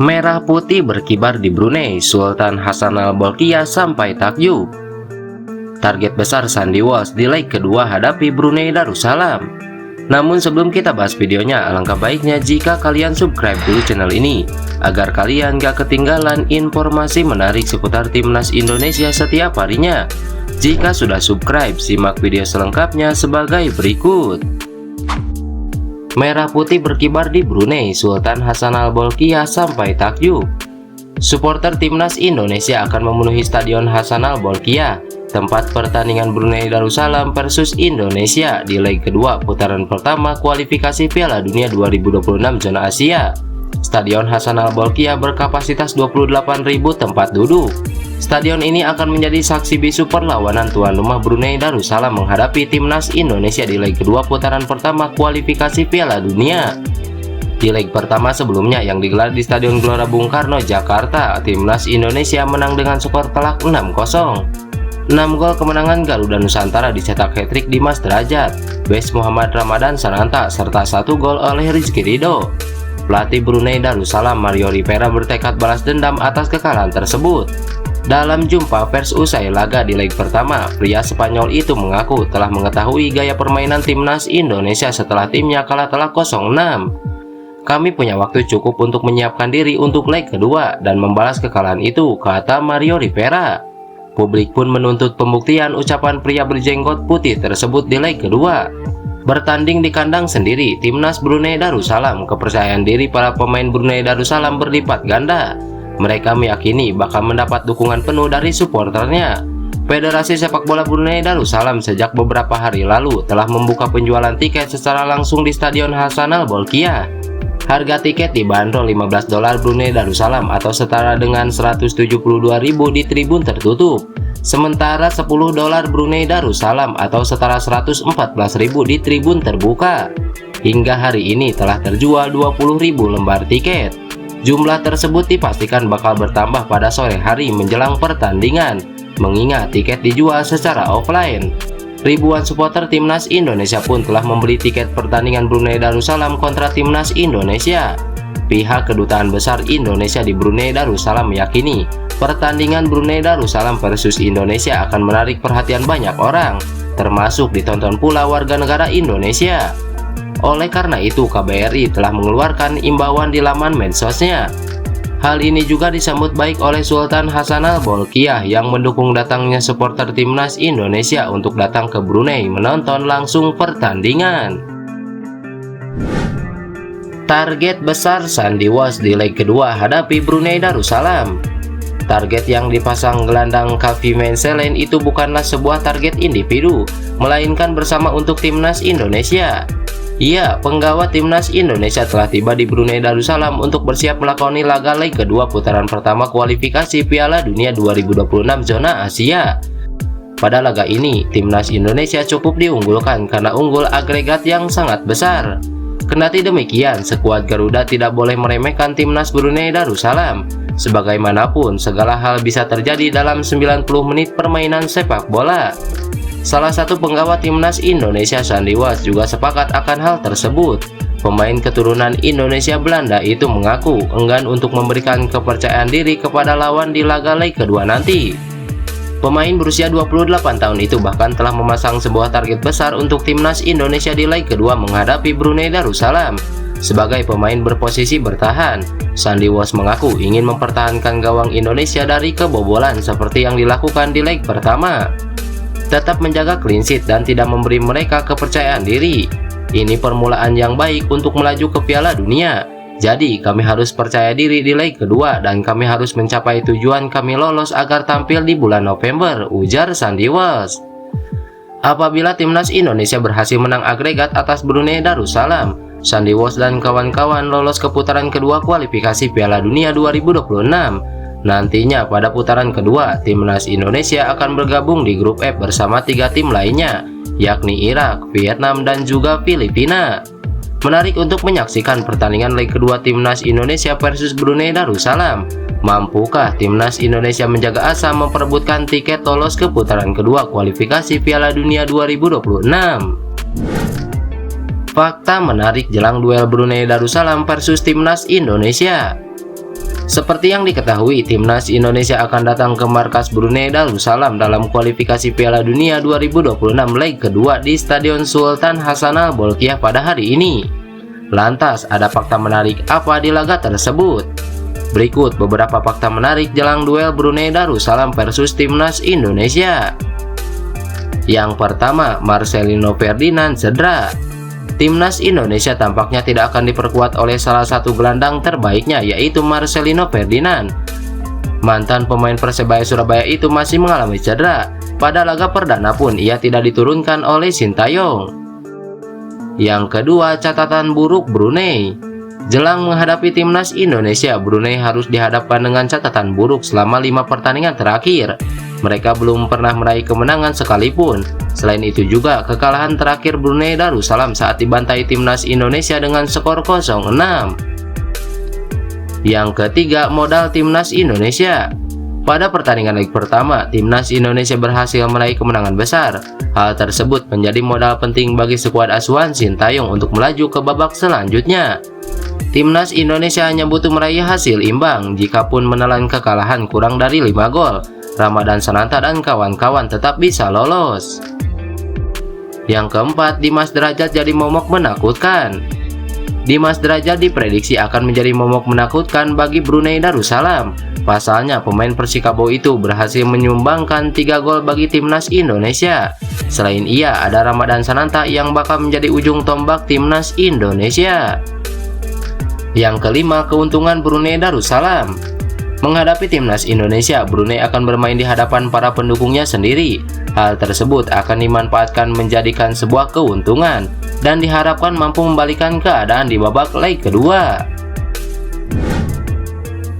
Merah putih berkibar di Brunei, Sultan Hassan Al-Bolkiah sampai takjub. Target besar Sandy Walsh di leg kedua hadapi Brunei Darussalam. Namun sebelum kita bahas videonya, alangkah baiknya jika kalian subscribe dulu channel ini agar kalian gak ketinggalan informasi menarik seputar timnas Indonesia setiap harinya. Jika sudah subscribe, simak video selengkapnya sebagai berikut. Merah putih berkibar di Brunei, Sultan Hassan Al-Bolkiah sampai takjub. Supporter timnas Indonesia akan memenuhi Stadion Hassan Al-Bolkiah, tempat pertandingan Brunei Darussalam versus Indonesia di leg kedua putaran pertama kualifikasi Piala Dunia 2026 zona Asia. Stadion Hassan Al-Bolkiah berkapasitas 28.000 tempat duduk. Stadion ini akan menjadi saksi bisu perlawanan tuan rumah Brunei Darussalam menghadapi timnas Indonesia di leg kedua putaran pertama kualifikasi Piala Dunia. Di leg pertama sebelumnya yang digelar di Stadion Gelora Bung Karno, Jakarta, timnas Indonesia menang dengan skor telak 6-0. 6 gol kemenangan Garuda Nusantara dicetak hat-trick Dimas Derajat, Bes Muhammad Ramadan Sananta, serta 1 gol oleh Rizky Ridho. Pelatih Brunei Darussalam Mario Rivera bertekad balas dendam atas kekalahan tersebut. Dalam jumpa pers usai laga di leg pertama, pria Spanyol itu mengaku telah mengetahui gaya permainan timnas Indonesia setelah timnya kalah telak 0-6. Kami punya waktu cukup untuk menyiapkan diri untuk leg kedua dan membalas kekalahan itu, kata Mario Rivera. Publik pun menuntut pembuktian ucapan pria berjenggot putih tersebut di leg kedua. Bertanding di kandang sendiri, timnas Brunei Darussalam, kepercayaan diri para pemain Brunei Darussalam berlipat ganda. Mereka meyakini bakal mendapat dukungan penuh dari suporternya. Federasi Sepak Bola Brunei Darussalam sejak beberapa hari lalu telah membuka penjualan tiket secara langsung di Stadion Hassan Al-Bolkiah. Harga tiket dibanderol $15 Brunei Darussalam atau setara dengan 172.000 di tribun tertutup. Sementara $10 Brunei Darussalam atau setara 114.000 di tribun terbuka. Hingga hari ini telah terjual 20.000 lembar tiket. Jumlah tersebut dipastikan bakal bertambah pada sore hari menjelang pertandingan, mengingat tiket dijual secara offline. Ribuan supporter timnas Indonesia pun telah membeli tiket pertandingan Brunei Darussalam kontra timnas Indonesia. Pihak Kedutaan Besar Indonesia di Brunei Darussalam meyakini pertandingan Brunei Darussalam versus Indonesia akan menarik perhatian banyak orang, termasuk ditonton pula warga negara Indonesia. Oleh karena itu, KBRI telah mengeluarkan imbauan di laman medsosnya. Hal ini juga disambut baik oleh Sultan Hassan Al-Bolkiah yang mendukung datangnya supporter timnas Indonesia untuk datang ke Brunei menonton langsung pertandingan. Target besar Sandy Walsh di leg kedua hadapi Brunei Darussalam. Target yang dipasang gelandang Khalfi Menselen itu bukanlah sebuah target individu, melainkan bersama untuk timnas Indonesia. Ya, penggawa timnas Indonesia telah tiba di Brunei Darussalam untuk bersiap melakoni laga leg kedua putaran pertama kualifikasi Piala Dunia 2026 zona Asia. Pada laga ini, timnas Indonesia cukup diunggulkan karena unggul agregat yang sangat besar. Kendati demikian, skuad Garuda tidak boleh meremehkan timnas Brunei Darussalam. Sebagaimanapun, segala hal bisa terjadi dalam 90 menit permainan sepak bola. Salah satu penggawa timnas Indonesia, Sandy Walsh, juga sepakat akan hal tersebut. Pemain keturunan Indonesia Belanda itu mengaku enggan untuk memberikan kepercayaan diri kepada lawan di laga leg kedua nanti. Pemain berusia 28 tahun itu bahkan telah memasang sebuah target besar untuk timnas Indonesia di leg kedua menghadapi Brunei Darussalam. Sebagai pemain berposisi bertahan, Sandy Walsh mengaku ingin mempertahankan gawang Indonesia dari kebobolan seperti yang dilakukan di leg pertama. Tetap menjaga clean sheet dan tidak memberi mereka kepercayaan diri. Ini permulaan yang baik untuk melaju ke Piala Dunia. Jadi kami harus percaya diri di leg kedua dan kami harus mencapai tujuan kami lolos agar tampil di bulan November, ujar Sandy Walsh. Apabila timnas Indonesia berhasil menang agregat atas Brunei Darussalam, Sandy Walsh dan kawan-kawan lolos ke putaran kedua kualifikasi Piala Dunia 2026. Nantinya pada putaran kedua, timnas Indonesia akan bergabung di grup F bersama 3 tim lainnya, yakni Irak, Vietnam, dan juga Filipina. Menarik untuk menyaksikan pertandingan leg kedua timnas Indonesia versus Brunei Darussalam. Mampukah timnas Indonesia menjaga asa memperebutkan tiket lolos ke putaran kedua kualifikasi Piala Dunia 2026? Fakta menarik jelang duel Brunei Darussalam versus timnas Indonesia. Seperti yang diketahui, timnas Indonesia akan datang ke markas Brunei Darussalam dalam kualifikasi Piala Dunia 2026 leg kedua di Stadion Sultan Hassanal Bolkiah pada hari ini. Lantas, ada fakta menarik apa di laga tersebut? Berikut beberapa fakta menarik jelang duel Brunei Darussalam versus timnas Indonesia. Yang pertama, Marcelino Ferdinand cedera. Timnas Indonesia tampaknya tidak akan diperkuat oleh salah satu gelandang terbaiknya, yaitu Marcelino Ferdinand. Mantan pemain Persebaya Surabaya itu masih mengalami cedera. Pada laga perdana pun ia tidak diturunkan oleh Sintayong. Yang kedua, catatan buruk Brunei. Jelang menghadapi timnas Indonesia, Brunei harus dihadapkan dengan catatan buruk selama 5 pertandingan terakhir. Mereka belum pernah meraih kemenangan sekalipun. Selain itu juga, kekalahan terakhir Brunei Darussalam saat dibantai timnas Indonesia dengan skor 0-6. Yang ketiga, modal timnas Indonesia. Pada pertandingan leg pertama, timnas Indonesia berhasil meraih kemenangan besar. Hal tersebut menjadi modal penting bagi skuad asuhan Sintayong untuk melaju ke babak selanjutnya. Timnas Indonesia hanya butuh meraih hasil imbang. Jikapun menelan kekalahan kurang dari 5 gol, Ramadhan Sananta dan kawan-kawan tetap bisa lolos. Yang keempat, Dimas Derajat jadi momok menakutkan. Dimas Derajat diprediksi akan menjadi momok menakutkan bagi Brunei Darussalam. Pasalnya, pemain Persikabo itu berhasil menyumbangkan 3 gol bagi timnas Indonesia. Selain ia, ada Ramadhan Sananta yang bakal menjadi ujung tombak timnas Indonesia. Yang kelima, keuntungan Brunei Darussalam. Menghadapi timnas Indonesia, Brunei akan bermain di hadapan para pendukungnya sendiri. Hal tersebut akan dimanfaatkan menjadikan sebuah keuntungan dan diharapkan mampu membalikan keadaan di babak leg kedua.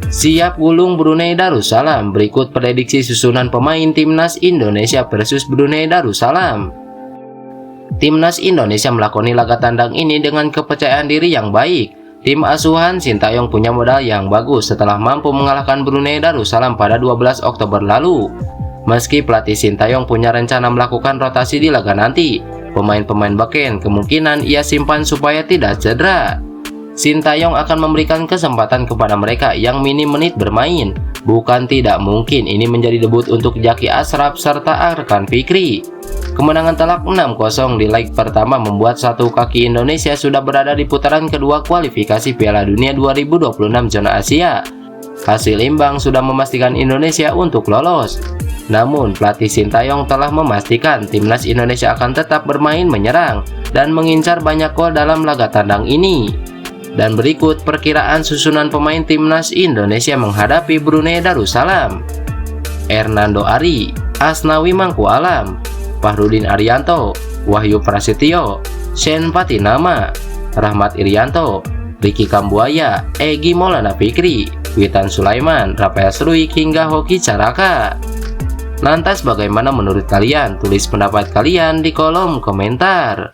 Siap gulung Brunei Darussalam. Berikut prediksi susunan pemain timnas Indonesia versus Brunei Darussalam. Timnas Indonesia melakoni laga tandang ini dengan kepercayaan diri yang baik. Tim asuhan Sintayong punya modal yang bagus setelah mampu mengalahkan Brunei Darussalam pada 12 Oktober lalu. Meski pelatih Sintayong punya rencana melakukan rotasi di laga nanti, pemain-pemain beken kemungkinan ia simpan supaya tidak cedera. Sintayong akan memberikan kesempatan kepada mereka yang minim menit bermain. Bukan tidak mungkin ini menjadi debut untuk Zaki Ashraf serta Arkan Fikri. Kemenangan telak 6-0 di leg pertama membuat satu kaki Indonesia sudah berada di putaran kedua kualifikasi Piala Dunia 2026 zona Asia. Hasil imbang sudah memastikan Indonesia untuk lolos. Namun, pelatih Sintayong telah memastikan timnas Indonesia akan tetap bermain menyerang dan mengincar banyak gol dalam laga tandang ini. Dan berikut perkiraan susunan pemain timnas Indonesia menghadapi Brunei Darussalam. Hernando Ari, Asnawi Mangkualam, Fahrudin Arianto, Wahyu Prasetyo, Shen Patinama, Rahmat Irianto, Ricky Kambuaya, Egy Maulana Fikri, Witan Sulaiman, Rafael Struik hingga Hoki Caraka. Lantas bagaimana menurut kalian? Tulis pendapat kalian di kolom komentar.